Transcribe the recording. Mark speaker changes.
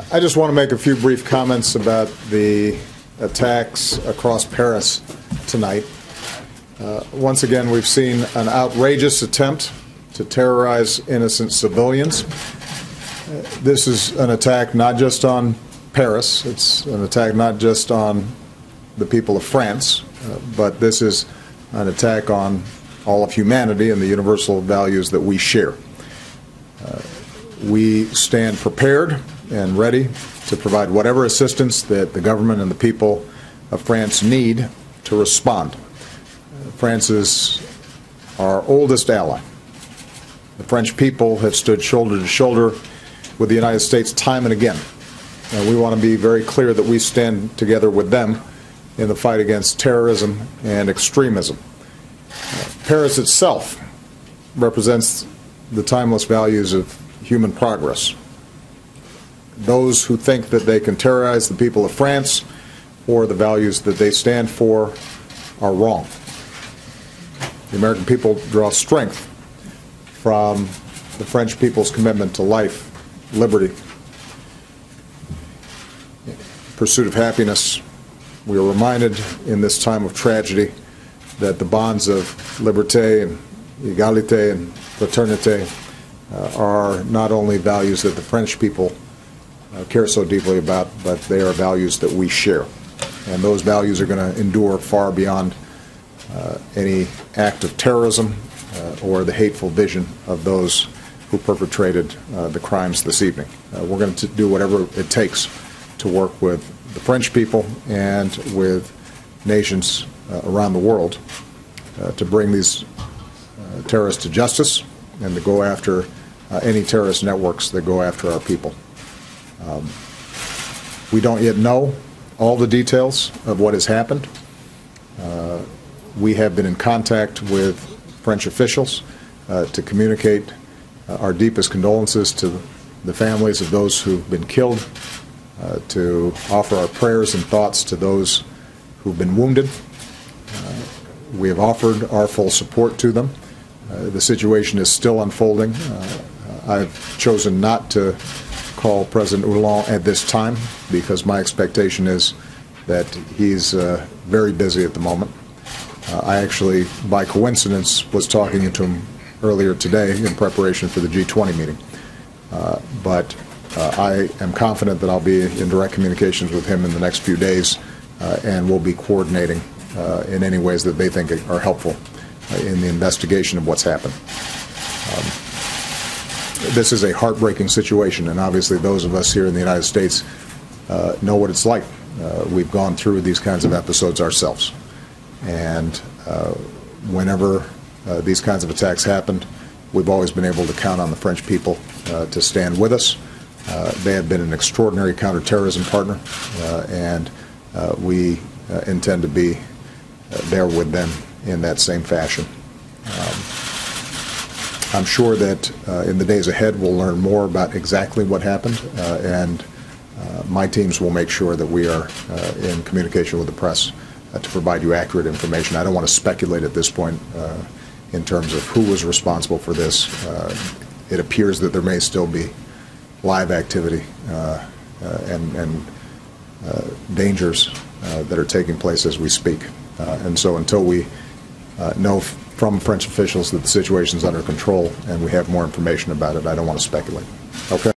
Speaker 1: I just want to make a few brief comments about the attacks across Paris tonight. Once again, we've seen an outrageous attempt to terrorize innocent civilians. This is an attack not just on Paris, it's an attack not just on the people of France, but this is an attack on all of humanity and the universal values that we share. We stand prepared and ready to provide whatever assistance that the government and the people of France need to respond. France is our oldest ally. The French people have stood shoulder to shoulder with the United States time and again. And we want to be very clear that we stand together with them in the fight against terrorism and extremism. Paris itself represents the timeless values of human progress. Those who think that they can terrorize the people of France or the values that they stand for are wrong. The American people draw strength from the French people's commitment to life, liberty, pursuit of happiness. We are reminded in this time of tragedy that the bonds of liberté and égalité and fraternité are not only values that the French people care so deeply about, but they are values that we share. And those values are going to endure far beyond any act of terrorism or the hateful vision of those who perpetrated the crimes this evening. We're going to do whatever it takes to work with the French people and with nations around the world to bring these terrorists to justice and to go after any terrorist networks that go after our people. We don't yet know all the details of what has happened. We have been in contact with French officials to communicate our deepest condolences to the families of those who've been killed, to offer our prayers and thoughts to those who've been wounded. We have offered our full support to them. The situation is still unfolding. I've chosen not to call President Hollande at this time because my expectation is that he's very busy at the moment. I actually, by coincidence, was talking to him earlier today in preparation for the G20 meeting. But I am confident that I'll be in direct communications with him in the next few days, and we'll be coordinating in any ways that they think are helpful in the investigation of what's happened. This is a heartbreaking situation, and obviously those of us here in the United States know what it's like. We've gone through these kinds of episodes ourselves. And whenever these kinds of attacks happened, we've always been able to count on the French people to stand with us. They have been an extraordinary counterterrorism partner, and we intend to be there with them in that same fashion. I'm sure that in the days ahead we'll learn more about exactly what happened, and my teams will make sure that we are in communication with the press to provide you accurate information. I don't want to speculate at this point in terms of who was responsible for this. It appears that there may still be live activity and dangers that are taking place as we speak. And so until we know from French officials that the situation is under control and we have more information about it, I don't want to speculate. Okay.